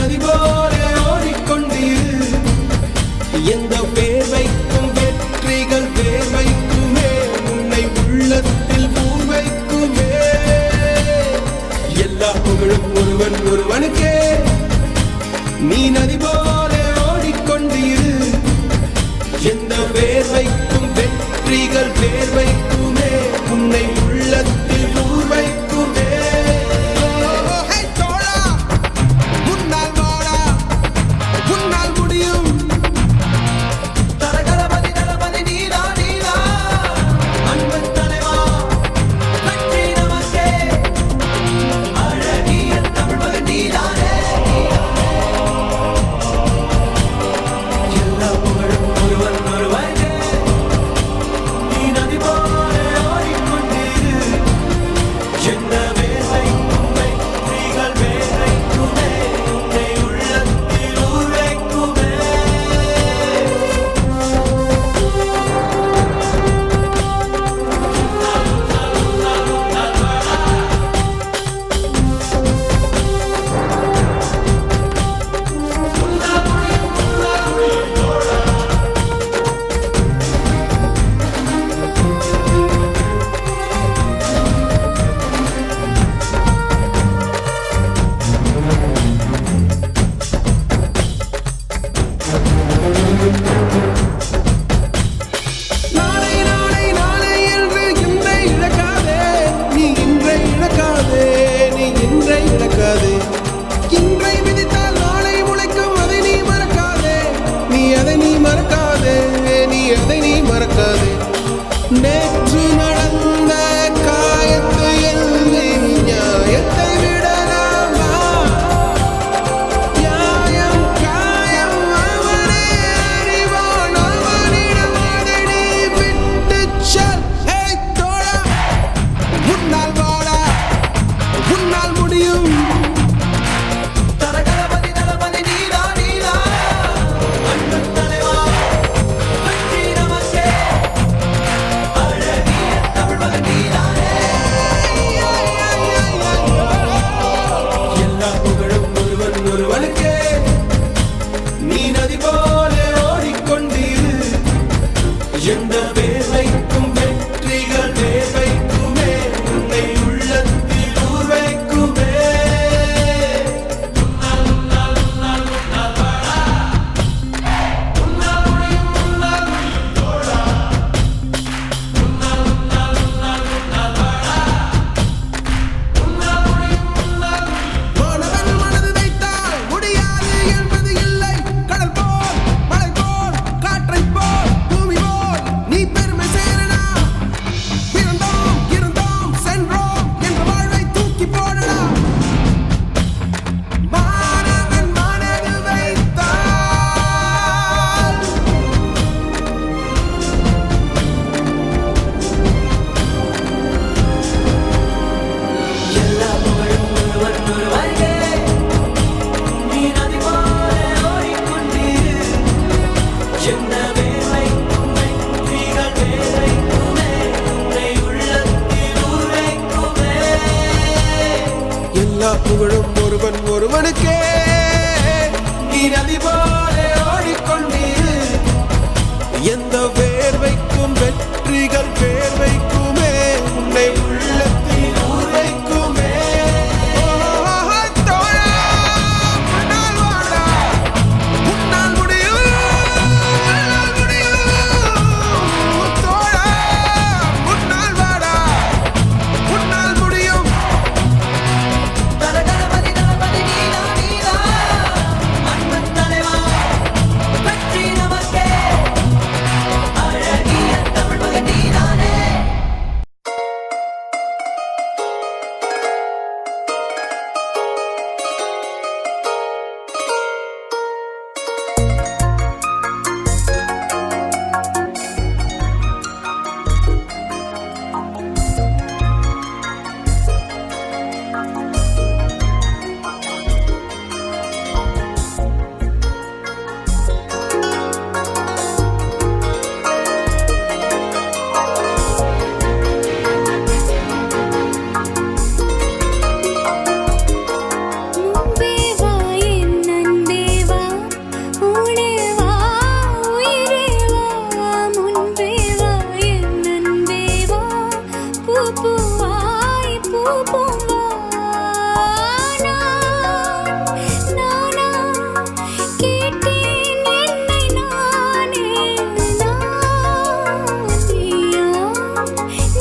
நதி போல ஓடிக்கொண்டீர். எந்த வேர்வைக்கும் வெற்றிகள் வேர்வைக்குமே, உன்னை உள்ளத்தில் பூர் வைக்குமே. எல்லா புகழும் ஒருவன் ஒருவனுக்கே. நீ நதி போல ஓடிக்கொண்டீர். எந்த வேர்வைக்கும் வெற்றிகள் வேர்வைக்குமே, உன்னை உள்ளத்தில் பூர் வைக்குமே. நேற்று நடந்த காயத்து எழுதி நியாயத்தை விடலாமா? நியாயம் காயம் அவனே அறிவான், அவனிடம் அதை நீ விட்டுச் செல். தோழா, முன்னால் வாடா, உன்னால் முடியும். எந்த வேர்வைக்கும் வெற்றிகள் வேர்வைக்குமே, உன்னை உள்ளத்தில் ஊர் வைக்குமே. மாணவன் மனது வைத்தால் முடியாது என்பது இல்லை. கடல் போல், மலை போல், காற்றை போல், பூமி போல் நீ பெருமை சேரனா. பிறந்தோம், இருந்தோம், சென்றோம் என்ற வாழ்வை தூக்கி போடடா. மாணவன் மனது வைத்தால் எல்லா புகழும் ஒருவன் ஒருவனுக்கே. நீ நதி போல ஓடிக்கொண்டீர். எந்த வேர்வைக்கும் வெற்றிகள் வேர்வைக்குமே, உன்னை உள்ளத்தில் ஊர் வைக்குமே. எல்லா புகழும் ஒருவன் ஒருவனுக்கே. நீ நதி போல ஓடிக்கொண்டீர். எந்த வேர்வைக்கும் வெற்றிகள் வேர்வைக்குமே, உன்னை உள்ளத்தில் ஊர் வைக்குமே. தோழா, முன்னால் வாடா, உன்னால் முடியும், உன்னால் முடியும். தோழா, முன்னால் வாடா, உன்னால் முடியும். தலகணபதி தளபதி நீதா நீதா, அன்பன் தலைவா. கேட்டேன் என்னை நானே நானியா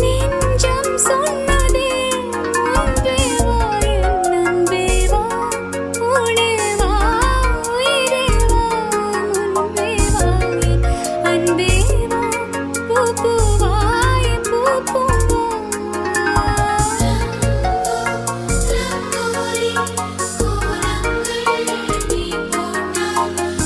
நெஞ்சம் சொன்னதே அன்பே வா என் அன்பே வா உனே வா உயிரே வா முன்பே வா என் அன்பே வா பூப்பூவா என் பூப்பூவா ரங்கோலி கோலங்கள் நீ போட்டால்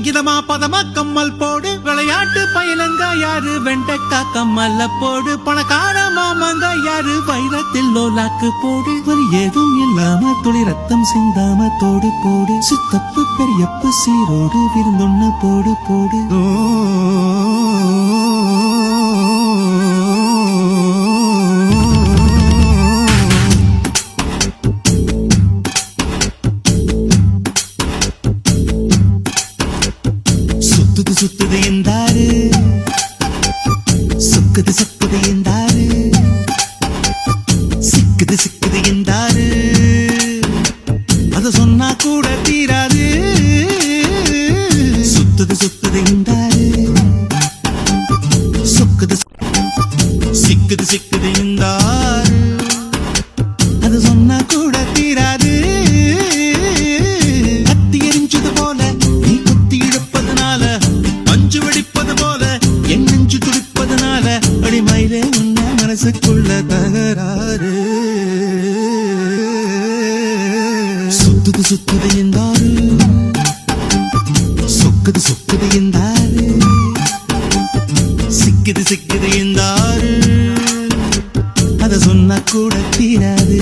இதமா பதமா கம்மல் போடு, விளையாட்டு பயிலங்க யாரு வெண்டைக்கா கம்மல்ல போடு, பணக்கார மாமங்க யாரு வைரத்தில் லோலாக்கு போடு, வலி ஏதும் இல்லாம துளி ரத்தம் சிந்தாம தோடு போடு, சித்தப்பு பெரியப்பு சீரோடு விருந்தொன்னு போடு போடு. சுத்துது சுத்துது என்றாரு, சுக்குது சுக்குது என்றாரு, சிக்குது சிக்குது என்றாரு, அத சொன்னா கூட தீராது. சுத்துது சுத்துது என்றாரு, சுக்குது சிக்குது சிக்குது என்றாரு, அது சொன்னா கூட தீராது. கத்தி எரிஞ்சது போல நீ குத்தி இழுப்பதனால, மஞ்சு வெடிப்பது போல என் நெஞ்சு துடிப்பதனால, அடிமயிலே உன்ன மனசுக்குள்ள தகராறு. சுத்துது சுத்துது என்றாரு, சொக்குது சொக்குது என்றாரு, சிக்குது சிக்குது என்றாரு, அத சொன்னா கூட தீராது.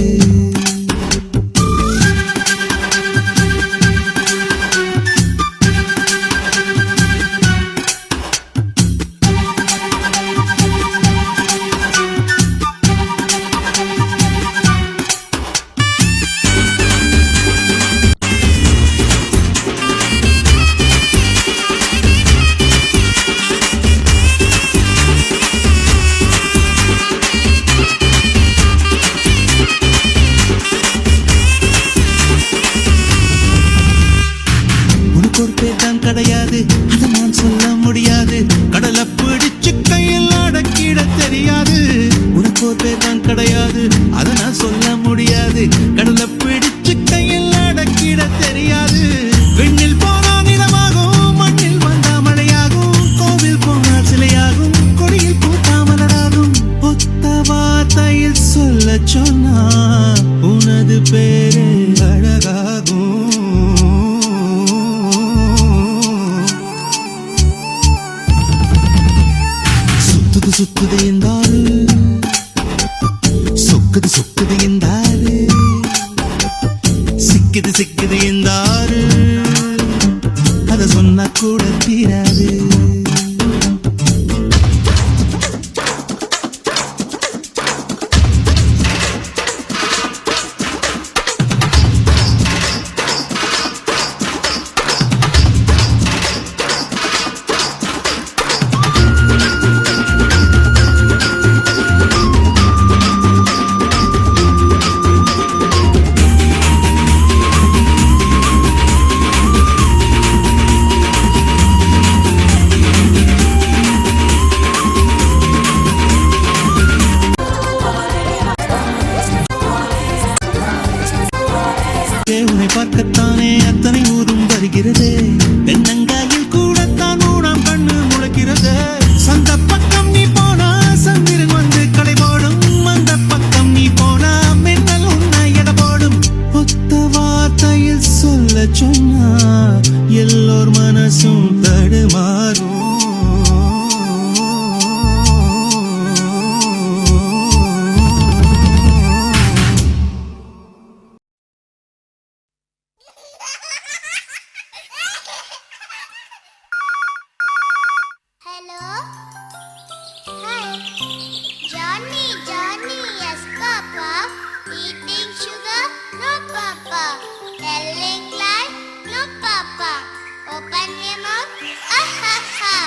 கிடையாது, அதை நான் சொல்ல முடியாது, கடலை பிடிச்சு கையில் அடக்கிட தெரியாது. உனக்கு ஒரு பேர் தான் கிடையாது, அதை நான் சொல்ல முடியாது, கடலை பிடிச்சு கையில் அடக்கிட தெரியாது. விண்ணில் போனா நிலமாகும், மண்ணில் வந்தா மழையாகும், கோவில் போனால் சிலையாகும், கொடியில் பூத்தா மலராகும். ஒத்த வார்த்தையில் சொல்ல சொன்னா உனது பேரு அழகாகும். சுத்துது என்றாரு, சொக்குது சொக்குது என்றாரு, சிக்குது சிக்குது என்றாரு, அத சொன்னா கூட தீராது. உன்னை பார்க்கத்தானே அத்தனை ஊரும் வருகிறது, தென்னங்காயில் கூடத்தான் ஊனாம் கண்ணு முளைக்கிறது. சந்த பக்கம் நீ போனா சந்திரன் வந்து கடை போடும், அந்த பக்கம் நீ போனா மின்னல் உன்னை எட போடும். ஒத்த வார்த்தையில் சொல்ல சொன்னா எல்லோர் மனசும் தடுமாறும். Hello? Hi. Johnny, Johnny, yes, Papa. Eating sugar? No, Papa. Telling lie? No, Papa. Open your mouth? Ah, ha, ha.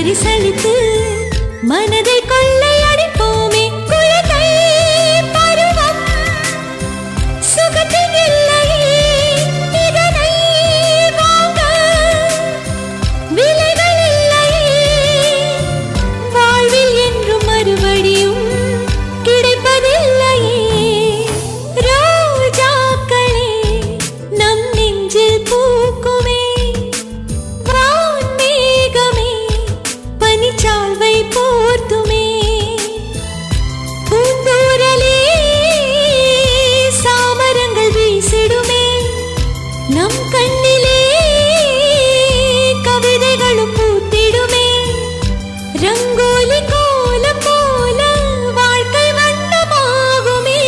பரிசளித்து மனதை கொள்ளையடிப்போமே. குழந்தை பருவம் சுகத்தின் எல்லையே, இதனை வாங்க விலைகள் இல்லையே. வாழ்வில் என்றும் மறுபடியும் கிடைப்பதில்லையே. ரோஜாக்களே நம் நெஞ்சில் பூக்குமே. வான்மேகமே பனிச்சால்வை போர்த்துமே. பூந்தூரலே சாமரங்கள் வீசிடுமே. நம் கண்ணிலே கவிதைகளும் பூத்திடுமே. ரங்கோலி கோலம் போல வாழ்க்கை வண்ணமாகுமே.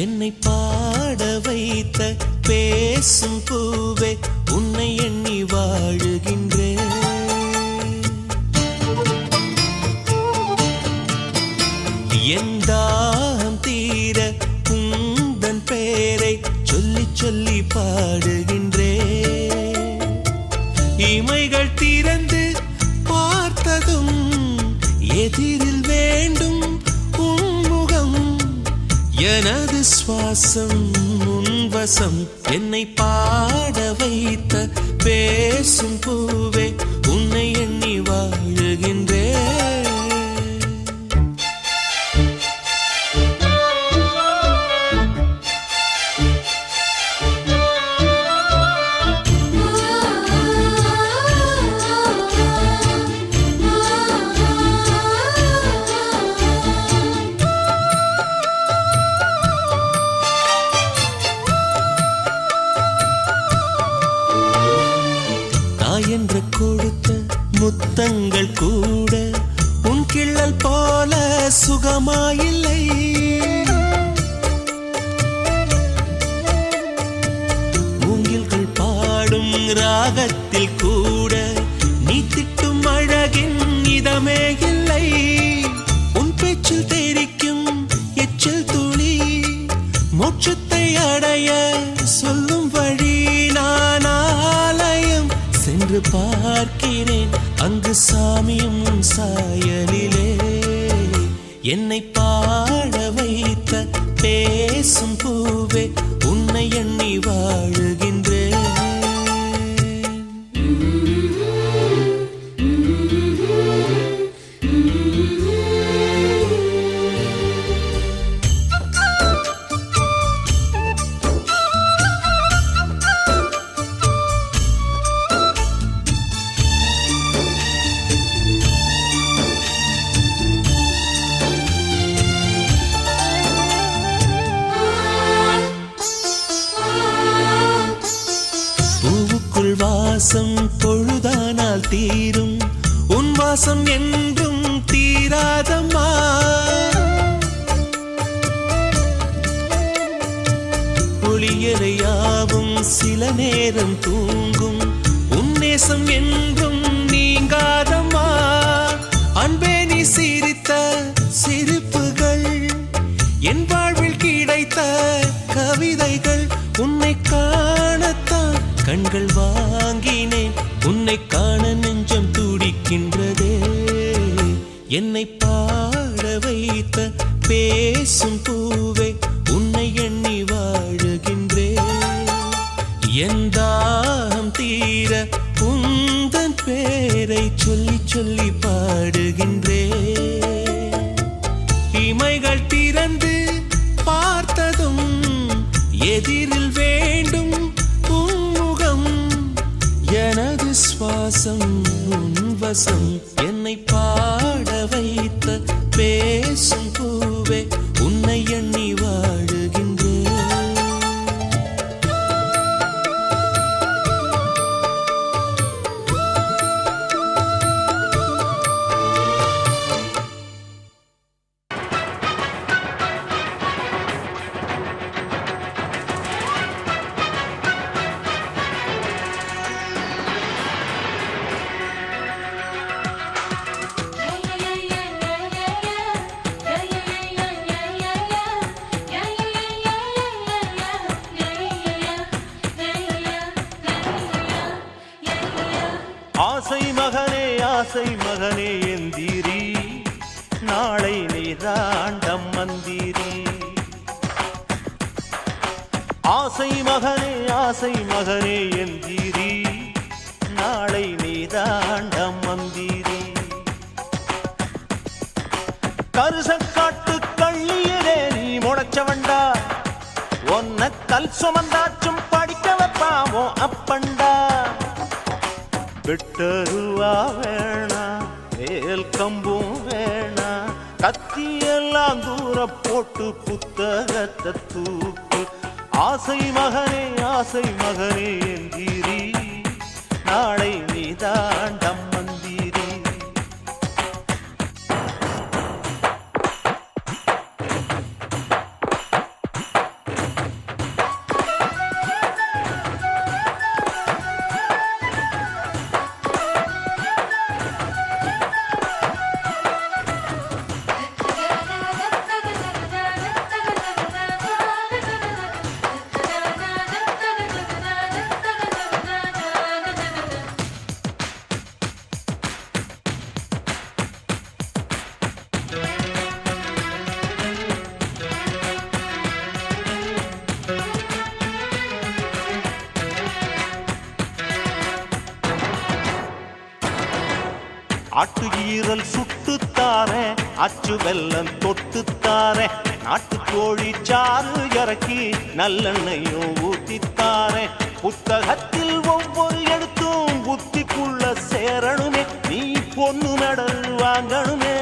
என்னை பாட வைத்த பேசும் பூவே, உன்னை எண்ணி வாழுகின்றேன். என் தாகம் தீர உந்தன் பேரை சொல்லி சொல்லி பாடுகின்றேன். இமைகள் திறந்து பார்த்ததும் எதிரில் வேண்டும் உன்முகம். எனது சுவாசம் உன்வசம். என்னை பாட வைத்த பேசும் பூவே, உன்னை எண்ணி வாழுகின்றேன். என்று கொடுத்த முத்தங்கள் கூட உன் கிள்ளல் போல சுகமாயில்லை. மூங்கில்கள் பாடும் ராகத்தில் கூட நீ திட்டும் அழகின் இதமே இல்லை. உன் பேச்சில் தெரிக்கும் எச்சில் துளி மோட்சத்தை அடைய சொல்லும் வழி. நான் ஆலயம் சென்று பார்க்கிறேன், அங்கு சாமியும் உன் சாயலிலே. என்னை பாட வைத்த பேசும் பூவே, உன்னை எண்ணி வாழுகின்றேன். வாசம் பொழுதானால் தீரும், உன் வாசம் என்றும் தீராதம்மா. ஒளியறையாவும் சில நேரம் தூங்கும், உன் நேசம் என்றும் நீங்காதம்மா. அன்பே நீ சிரித்த சிரிப்புகள் என் வாழ்வில் கிடைத்த கவிதைகள். உன்னை காணத்தான் கண்கள் வாங்கினேன், உன்னை காண நெஞ்சம் துடிக்கின்றதே. என்னை பாட வைத்த பேசும் பூவே, உன்னை எண்ணி வாழுகின்றேன். என் தாகம் தீர உந்தன் பேரை சொல்லி சொல்லி பாடுகின்றேன். இமைகள் திறந்து பார்த்ததும் எதிரில் வேண்டும் உன்முகம். எனது சுவாசம் உன் வசம். என்னை பாட வைத்த பேசும் ஆசை மகனே எந்திரி நாளை நீதாண்டம் மந்திரி ஆசை மகனே எந்திரி நாளை நீதாண்டம் மந்திரி கருசக்காட்டு கள்ளியிலே நீ முளைச்சவண்டா ஒன்ன கல் சுமந்தாச்சும் படிக்க வைப்பாமோ அப்பண்டா வெட்டருவா வேணா மேல் கம்பும் வேணா கத்தியெல்லாம் தூர போட்டு புத்தகத்தை தூக்கு ஆசை மகனே எந்திரி நாளை நீதாண்டம் மந்திரி ஆட்டு ஈரல் சுட்டுத்தாரே அச்சு வெல்லம் தொட்டுத்தாரே நாட்டுக்கோழி சாறு இறக்கி நல்லெண்ணையும் ஊத்தித்தாரே புத்தகத்தில் ஒவ்வொரு எழுத்தும் புத்திக்குள்ள சேரணுமே நீ பொண்ணு மெடல் வாங்கணுமே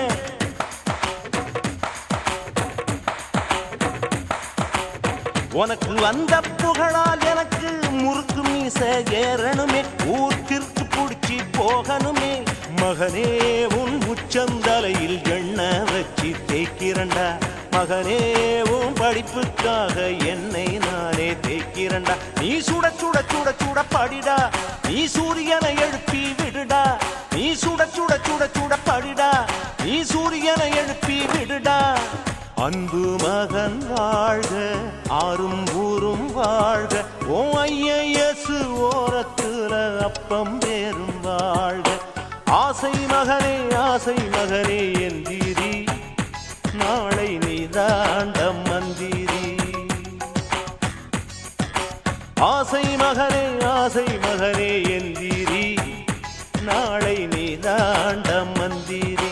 உனக்கு வந்த புகழால் எனக்கு முறுக்கு மீச ஏறணுமே ஊர்க்கிற்கு புடிச்சி போகணுமே மகனே உன் உச்சந்தலையில் எண்ணெய் வச்சு தேய்க்கிறண்டா மகனே உன் படிப்புக்காக என்னை நானே தேய்க்கிறண்டா நீ சுட சுட சுட சுட படிடா நீ சூரியனை எழுப்பி விடுடா நீ சுட சுட சுட சுட படிடா நீ சூரியனை எழுப்பி விடுடா அன்பு மகன் வாழ்க ஆறும் ஊரும் வாழ்க ஓ ஐயஸ் ஓரத்துல அப்பம் பேரும் வாழ்க ஆசை மகனே எந்திரி நாளை நீதாண்டம் மந்திரி ஆசை மகனே எந்திரி நாளை நீதாண்டம் மந்திரி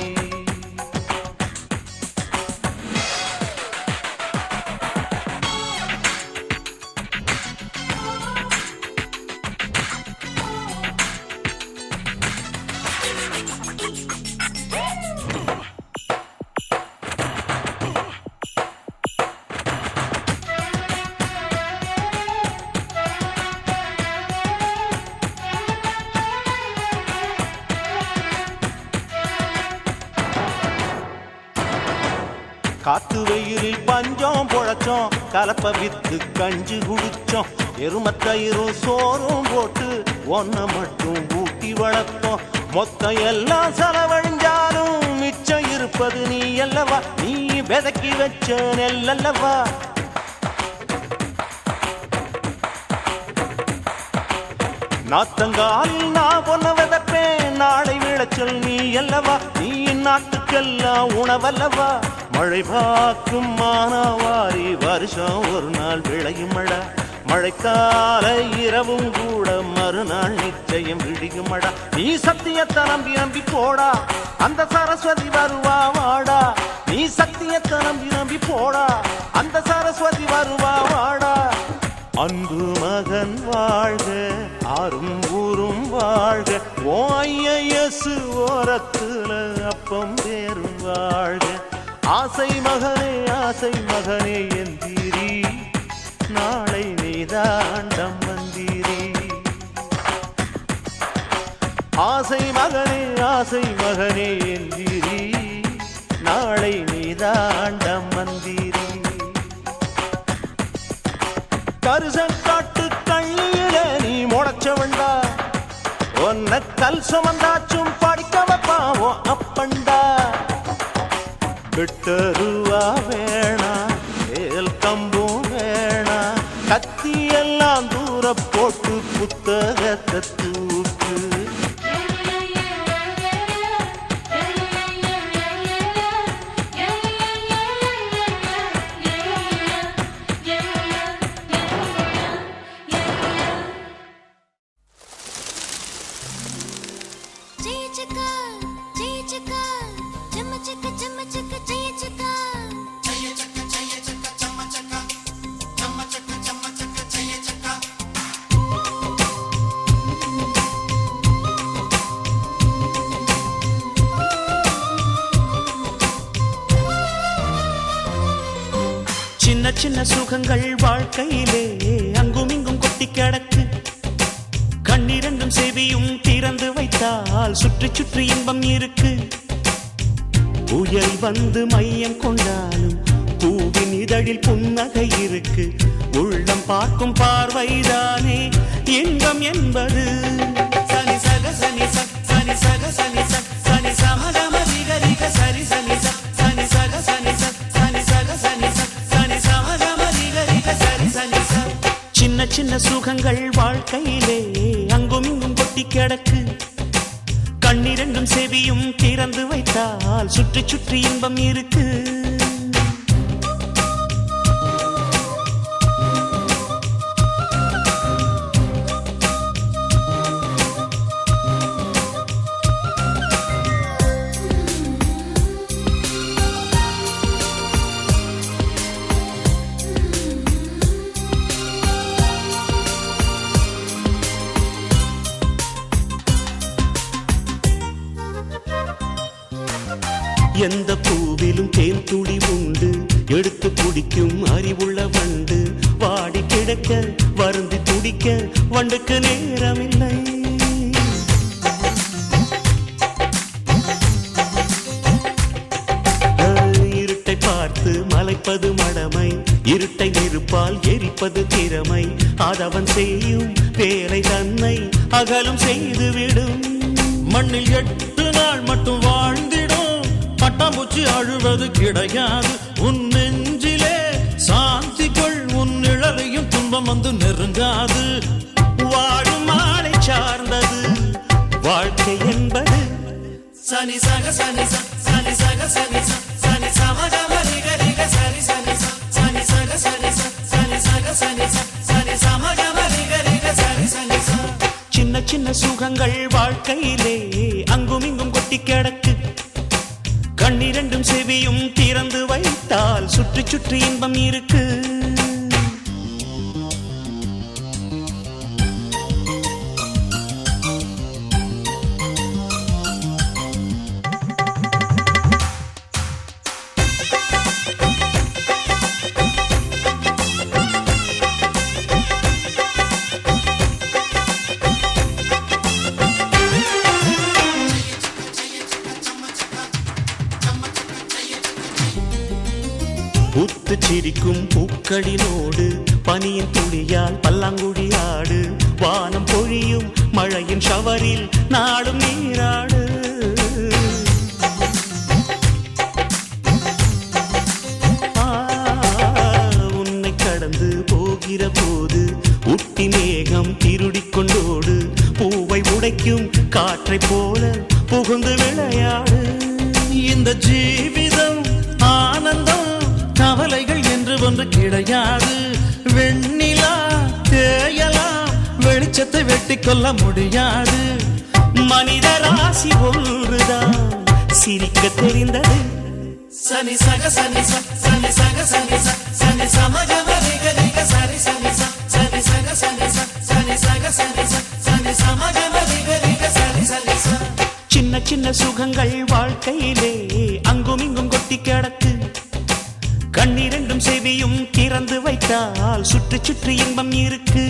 காத்து வெயிலில் பஞ்சம் பொழைச்சோம் கலப்ப வித்து கஞ்சி குடிச்சோம் எருமத்தயிரும் சோறும் போட்டு ஒன்ன மட்டும் ஊட்டி வளர்த்தோம் மொத்தம் எல்லாம் செலவழிஞ்சாலும் மிச்சம் இருப்பது நீ அல்லவா நீ விதக்கி வச்ச நெல்லல்லவா நாத்தங்காலில் நான் பொண்ண விதப்பேன் நாளை விளைச்சல் நீ அல்லவா நீ நாட்டுக்கெல்லாம் உணவல்லவா மழை பார்க்கும் மானாவாரி வருஷம் ஒரு நாள் விளையும் மழைக்கால இரவும் கூட மறுநாள் நிச்சயம் விடியும் நீ சத்தியத்தை நம்பி போடா அந்த சரஸ்வதி வருவா வாடா நீ சத்தியத்தை நம்பி போடா அந்த சரஸ்வதி வருவா வாடா அன்பு மகன் வாழ்க ஆறும் ஊரும் வாழ்க ஓ ஐயஸ் ஓரத்துல அப்பம் பேரும் வாழ்க ஆசை மகனே எந்திரி நாளை நீதாண்டம் மந்திரி ஆசை மகனே எந்திரி நாளை நீதாண்டம் மந்திரி கருசக்காட்டு கள்ளியில நீ முளைச்சவண்டா ஒன்ன கல் சுமந்தாச்சும் படிக்க வைப்பாவோ அப்பண்டா விட்டருவா வேணா மேல் கம்பும் வேணா கத்தியெல்லாம் தூர போட்டு புத்தகத்தை தூக்கு சின்ன சின்ன சுகங்கள் வாழ்க்கையிலே அங்கும் இங்கும் கொட்டி கிடக்கு. கண்ணிரண்டும் செவியும் திறந்து வைத்தால் சுற்றி சுற்றி இன்பம் இருக்கு. புயல் வந்து மையம் கொண்டாலும் பூவின் இதழில் புன்னகை இருக்கு. உள்ளம் பார்க்கும் பார்வைதானே இன்பம் என்பது. சனி சக சனி சனி சக சனி சனி சமகம ரிக ரிக சரி சனி சனி சக சனி சனி சக சனி சனி சமகம ரிக ரிக சரி சனி. சின்ன சின்ன சுகங்கள் வாழ்க்கையிலே அங்கும் இங்கும் கொட்டி கிடக்கு. கண்ணிரண்டும் செவியும் திறந்து வைத்தால் சுற்றி சுற்றி இன்பம் இருக்கு. எந்த பூவிலும் தேன் துளி உண்டு, எடுத்து குடிக்கும் அறிவுள்ள வண்டு. வாடி கிடக்க வருந்தி துடிக்க வண்டுக்கு நேரமில்லை. இருட்டை பார்த்து மலைப்பது மடமை, இருட்டை நெருப்பால் எரிப்பது திறமை. அதவன் செய்யும் வேலை தன்னை அகலும் செய்துவிடும். மண்ணில் 8 நாள் மட்டும் வாழ்ந்திடும், பட்டாம்பூச்சி அழுவது கிடையாது. உன் நெஞ்சிலே சாந்தி கொள், உன் நிழலையும் துன்பம் வந்து நெருங்காது. வாழும் மாலை சார்ந்தது வாழ்க்கை என்பது. சனி சக சனி சனி சக சனி சனி சமகம ரிக ரிக சரி சனி சனி சக சனி சனி சக சனி சனி சமகம ரிக ரிக சரி சனி. சின்ன சின்ன சுகங்கள் வாழ்க்கையிலே அங்கும் இங்கும் கொட்டி கிடக்கு. கண்ணிரண்டும் செவியும் திறந்து வைத்தால் சுற்றி சுற்றி இன்பம் இருக்கு. பூத்து சிரிக்கும் பூக்களினோடு பனியின் துளியால் பல்லாங்குழி ஆடு. வானம் பொழியும் மழையின் ஷவரில் நாடும் நீராடு. உன்னை கடந்து போகிற போது உட்டி மேகம் திருடிக் கொண்டோடு. பூவை உடைக்கும் காற்றை போல புகுந்து விளையாடு. இந்த ஜீவிதம் ஆனந்தம், கவலைகள் என்று ஒன்று கிடையாது. வெண்ணிலா தேயலாம், வெளிச்சத்தை வெட்டி கொள்ள முடியாது. மனித ராசி ஒன்றுதான் சிரிக்க தெரிந்தது. சனி சக சனி சனி சக சனி சனி சமகம ரிக ரிக சரி சனி சனி சக சனி சனி சக சனி சனி சமகம ரிக ரிக சரி சனி. சின்ன சின்ன சுகங்கள் வாழ்க்கையிலே அங்கும் இங்கும் கொட்டி கிடக்கு. கண்ணிரண்டும் செவியும் திறந்து வைத்தால் சுற்றி சுற்றி இன்பம் இருக்கு.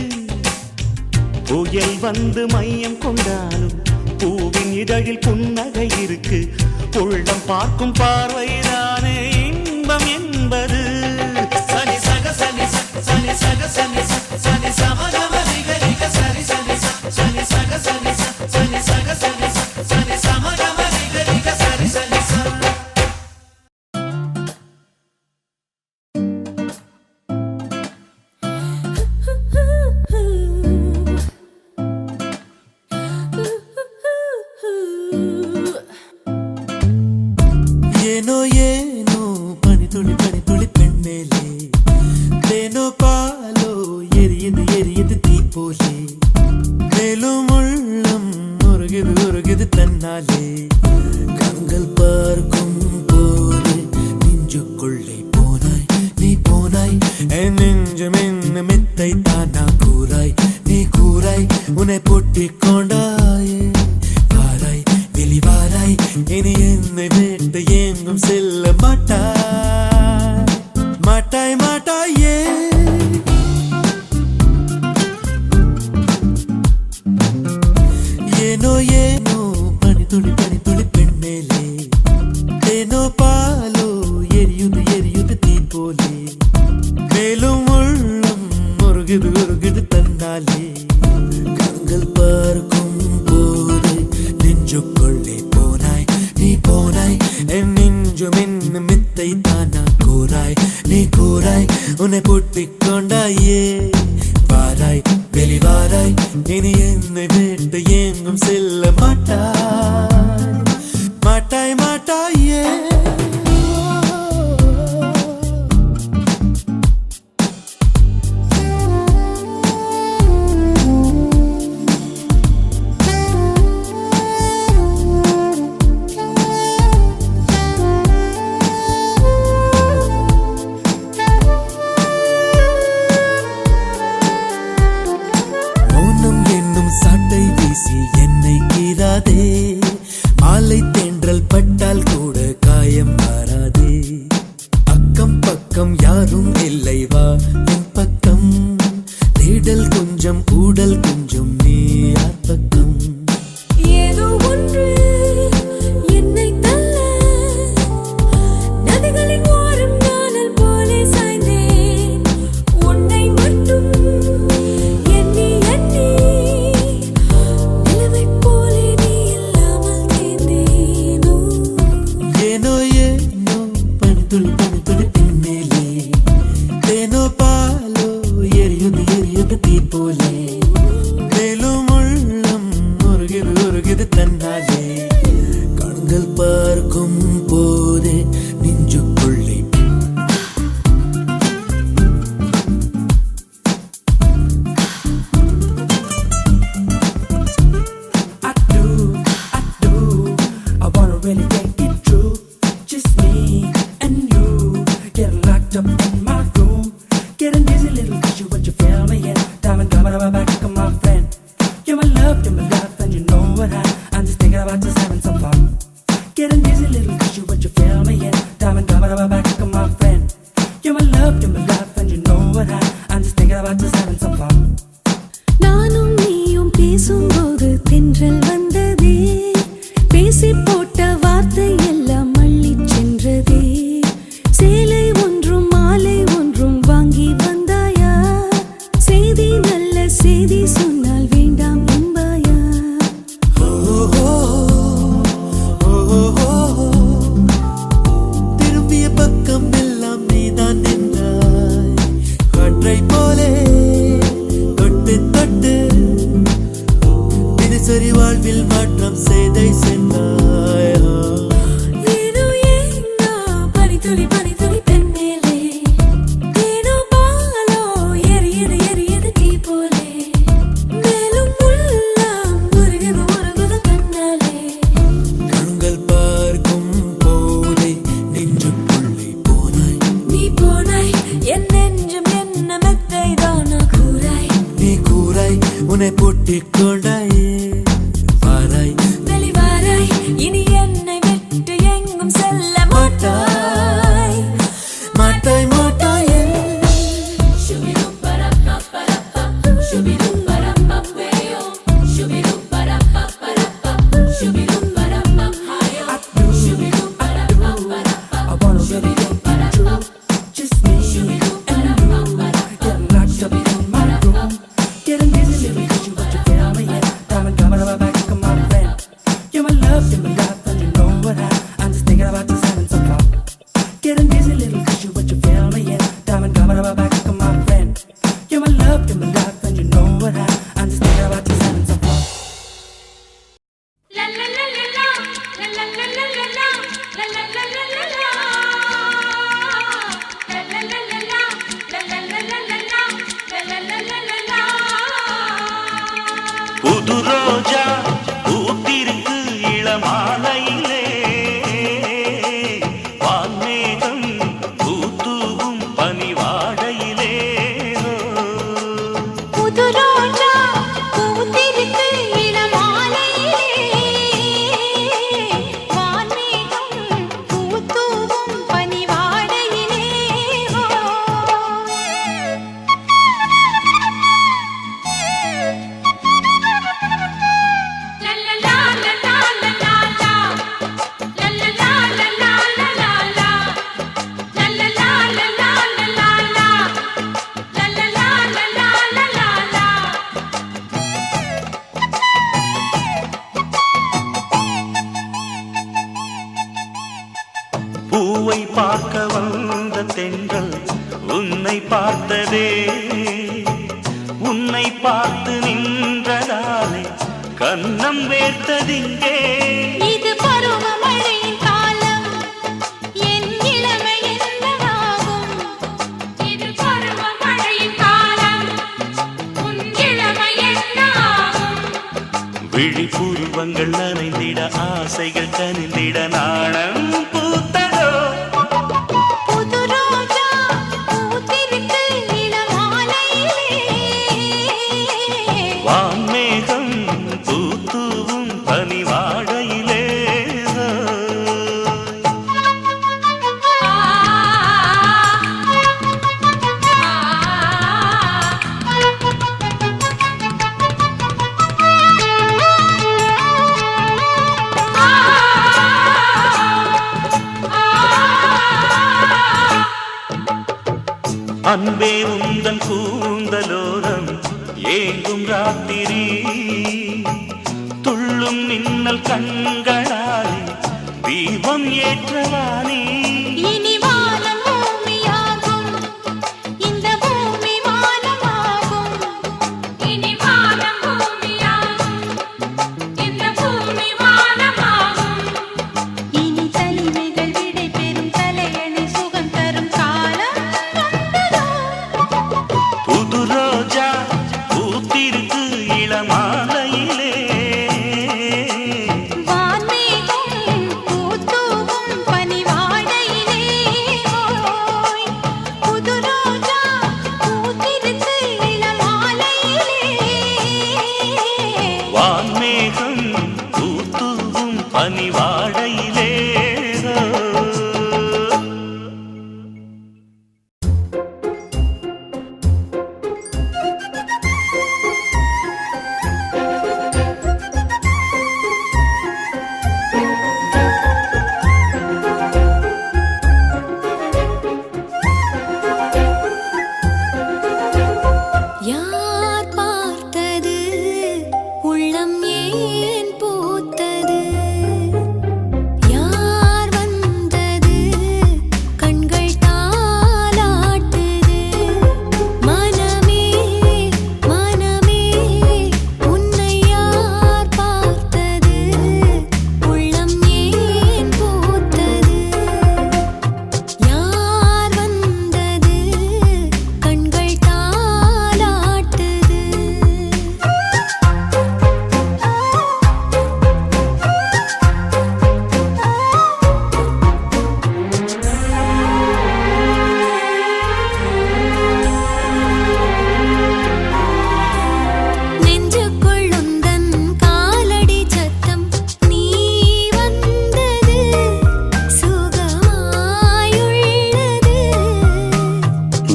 புயல் வந்து மையம் கொண்டாலும் பூவின் இதழில் புன்னகை இருக்கு. உள்ளம் பார்க்கும் பார்வைதானே இன்பம் என்பது. சனி சக சனி சனி சக சனி சனி சமகம ரிக ரிக சரி சனி சனி சக சனி சனி சக சனி சனி சமகம ரிக ரிக சரி சனி. ಏನೋ ಏನೋ ಪನಿ ತುಳಿ ಪೆಣ್ಣೆಲೆ ತೇನೋ ಪಾಲೋ ಎರಿಯದು மெத்தை தானா கூறாய் நீ கூறாய் உன்னை பொட்டிக் கொண்டாயே வாராய் வெளிவாராய் இனி என்னை விட்டு எங்கும் செல்ல மாட்டாய் மாட்டாய் மாட்டாயே ஏனோ ஏனோ பனித்துளி பனித்துளி பெண்மேலே ஏனோ பாலோ எரியுது எரியுது தீ போலே மேலும் உள்ளம் முருகுது முருகுது தன்னாலே கண்கள் பார்க்கும் போது நெஞ்சுக்குள்ளே போனாய் நீ போனாய் என் நெஞ்சும் என்ன மித்தை தானா கூறாய் நீ கூறாய் உன்னை பூட்டிக் கொண்டாயே வாராய் வெளிவாராய் இனி என்னை விட்டு எங்கும் செல்ல மாட்டாய் மாட்டாய் மாட்டாயே சாட்டை வீசி என்னை கீறாதே மாலை தென்றல் பட்டால் கூட காயம் மாறாதே அக்கம் பக்கம் யாரும் இல்லை வா என் பக்கம் தேடல் கொஞ்சம் ஊடல் கொஞ்சம் நீ யார் பக்கம் ஏதோ ஒன்று என்னை தள்ள நதிகளின் ஓரம் நானல் போலே சாய்ந்தேன் உன்னை மட்டும் எண்ணி எண்ணி ஏனோ ஏனோ பனித்துளி பனித்துளி பின்னேலே தேனோ பாலோ எரியுது எரியுது தீ போலே மேலும் உள்ளம் முருகுது முருகுது தன்னாலே கண்கள் பார்க்கும் போதே நெஞ்சுக்குள்ளே I wanna really take it true. Just me and you. Getting locked up in my room. Getting dizzy, little cause you what you feel me in. Diamond coming on my back, come my friend. You're my love, and you know what I'm just thinking about just having some fun. Getting dizzy, little cause you what you feel me in. Diamond coming on my back, come my friend. You're my love, and you know what I'm just thinking about just having some fun. நானும் நீயும் பேசும்போது தென்றல் வந்ததே பேசி போட்ட வார்த்தை எல்லாம் மள்ளிச் சென்றதே சேலை ஒன்றும் மாலை ஒன்றும் வாங்கி வந்தாயா செய்தி நல்ல செய்தி சொன்னால் வேண்டாம் என்பாயா திரும்பிய பக்கம் எல்லாம் நீதான் நின்றாய் காற்றை போலே தொட்டு தொட்டு தினசரி வாழ்வில் மாற்றம் செய்தை சென்றாய் ஏனோ ஏனோ பனித்துளி பனித்துளி பெண்மேலே ஏனோ பாலோ எரியுது எரியுது தீ போலே மேலும் உள்ளம் முருகுது முருகுது தன்னாலே கண்கள் பார்க்கும் போதே நெஞ்சுக்குள்ளே போனாய் நீ போனாய் என் நெஞ்சம் என்ன மெத்தை தானா கூறாய் நீ கூறாய் உன்னை பூட்டிக் கொண்டாயே வாராய் வெளிவாராய் இனி என்னை விட்டு எங்கும் செல்ல மாட்டாய் மாட்டாய் மாட்டாயே I wanna really take it true. Just me and you. Getting locked up in my room. Getting dizzy, little cause you what you feel me in. Diamond coming on my back, come my friend. You're my love, and you know what I'm just thinking about just having some fun. Getting dizzy, little cause you what you feel me in. Diamond coming on my back, come my friend. You're my love, and you know what I'm just thinking about just having some fun. La la la la la la la la la la la la la la la la la புது ரோஜா பூத்திருக்கு இளமாலையிலே வான்மேகம் பூத்தூவும் பனிவாடையிலே பூவை பார்க்க வந்த தென்றல் உன்னை பார்த்ததே, உன்னை பார்த்து நின்றதாலே கன்னம் வேர்த்ததிங்கே. இது பருவமழையின் காலம், என் இளமை என்னவாகும்? இது பருவமழையின் காலம், உன் இளமை என்னாகும்? விழிப்புருவங்கள் நனைந்திட ஆசைகள் கனிந்திட நாணம் பூத்ததோ. புது ரோஜா பூத்திருக்கு இளமாலையிலே. வான்மேகம் பூத்தூவும் பனிவாடையிலே. அன்பே உந்தன் கூந்தலோரம் ஏங்கும் ராத்திரி, துள்ளும் மின்னல் கண்களாலே தீபம் ஏற்றவானே. இனி வானம் பூமியாகும், இந்த பூமி வானமாகும். இனி வானம் பூமியாகும், இந்த பூமி வானமாகும். இனி தனிமைகள் விடை பெறும் தலையணை சுகம் தரும் காலம் வந்ததோ. புது ரோஜா பூத்திருக்கு இளமாலையிலே. வான்மேகம் பூத்தூவும் பனிவாடையிலே. ஓய், புது ரோஜா பூத்திருக்கு இளமாலையிலே. வான்மேகம் பூத்தூவும் பனிவாடையிலே. யார் பார்த்தது உள்ளம் ஏன் பூத்தது? யார் வந்தது கண்கள் தாலாட்டுது? மனமே மனமே உன்னை யார் பார்த்தது? உள்ளம் ஏன் பூத்தது? யார் வந்தது கண்கள் தாலாட்டுது? நெஞ்சுக்குள் உந்தன் காலடி சத்தம் நீ வந்தது சுகமாயுள்ளது.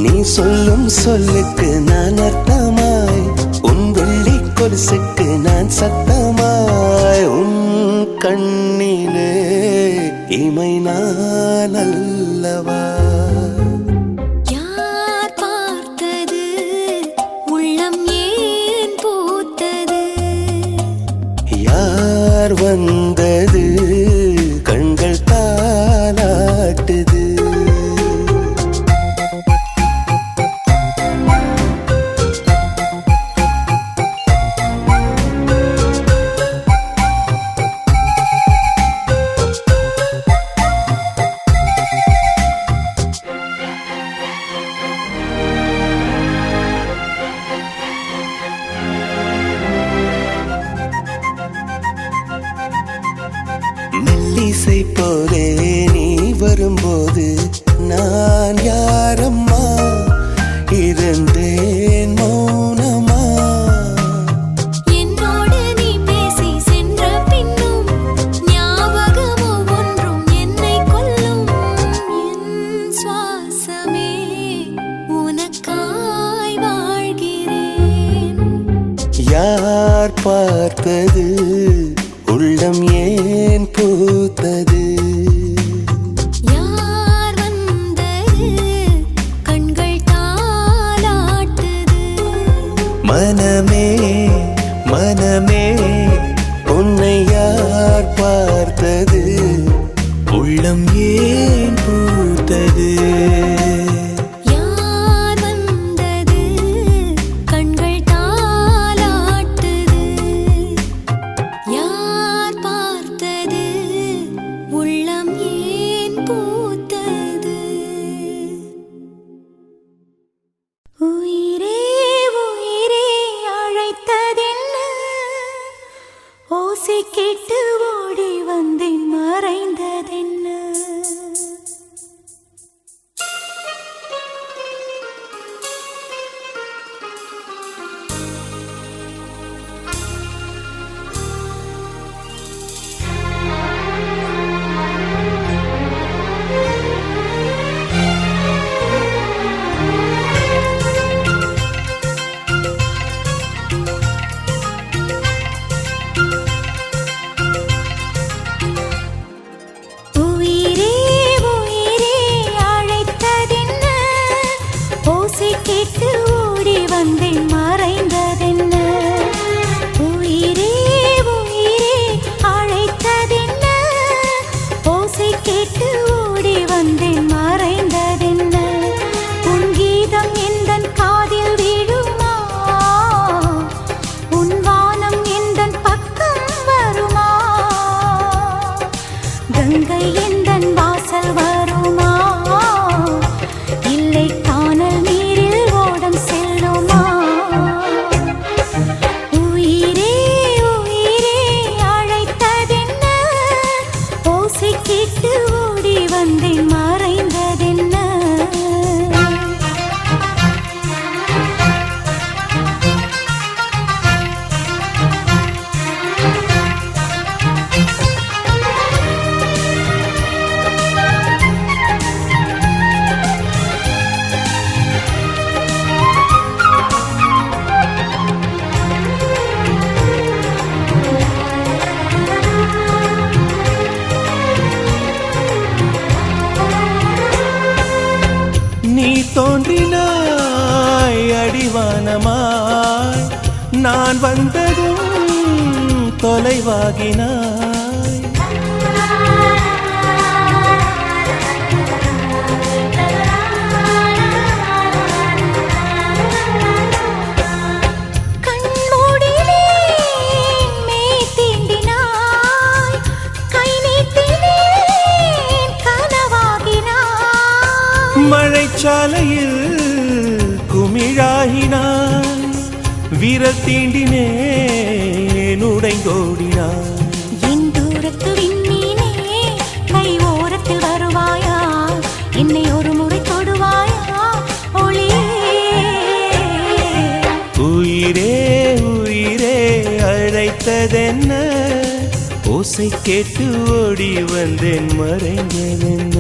நீ சொல்லும் சொல்லுக்கு நான் அர்த்தமாய், உன் வெள்ளி கொலுசுக்கு நான் சத்தமாய். உன் கண்ணிலே இமை நான் அல்லவா? யார் பார்த்தது உள்ளம் ஏன் பூத்தது? யார் வந்தது கண்கள் தாலாட்டுது? மெல்லிசை போலே நீ வரும்போது நான் யாரம்மா? இருந்தேன் மௌனமா? என்னோடு நீ பேசி சென்ற பின்னும் ஞாபகமோ ஒன்றும் என்னை கொல்லும். என் சுவாசமே உனக்காய் வாழ்கிறேன். யார் பார்த்தது உள்ளம் ஏன் பூத்தது? யார் வந்தது கண்கள் தாலாட்டுது? மனமே மனமே உன்னை யார் பார்த்தது? உள்ளம் ஏன் பூ நீ தோன்றினாய் அடிவானமாய், நான் வந்ததும் தொலைவாகினாய். கண்மூடிலே மெய் தீண்டினாய், கை நீட்டினேன் கனவாகினாய். மழைச்சாலையில் குமிழாகினாய், விரல் தீண்டினேன் உடைந்தோடினாய். என் தூரத்து விண்மீனே, கை ஓரத்தில் வருவாயா, என்னை ஒரு முறை தொடுவாயா ஒளியே. உயிரே உயிரே அழைத்ததென்ன, ஓசை கேட்டு ஓடி வந்தேன் மறைந்ததென்ன.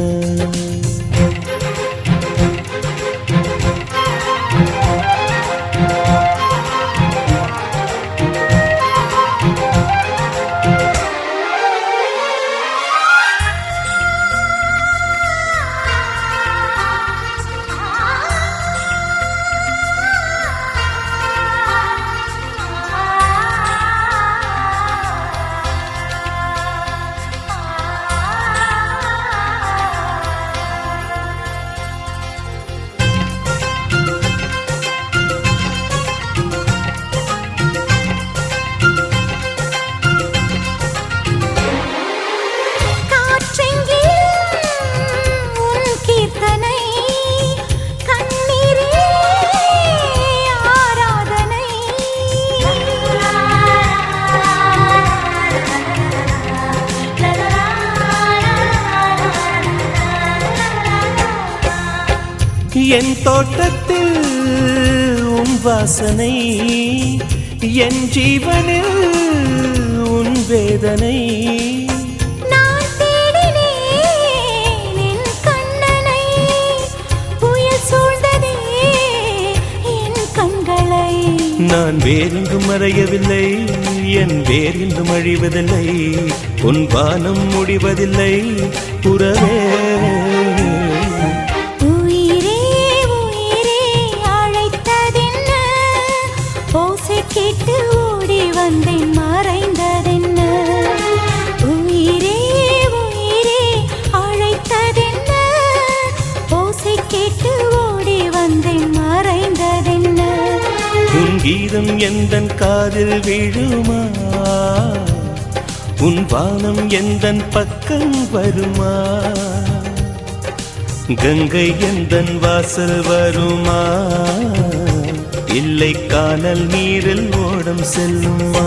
என் தோட்டத்தில் உன் வாசனை, என் ஜீவனில் உன் வேதனை. நான் தேடினேன் என் கண்ணனை, புயல் சூழ்ந்ததே என் கண்களை. நான் வேறெங்கும் மறையவில்லை, என் வேறெங்கும் அழிவதில்லை, உன் வானம் முடிவதில்லை புறவே. கேட்டு ஓடி வந்தேன் மறைந்ததென்ன, உயிரே உயிரே அழைத்ததென்ன, ஓசை கேட்டு ஓடி வந்தேன் மறைந்ததென்ன. உன் கீதம் எந்தன் காதில் விழுமா, உன் வானம் எந்தன் பக்கம் வருமா, கங்கை எந்தன் வாசல் வருமா, இல்லை கானல் நீரில் ஓடம் செல்லுமா.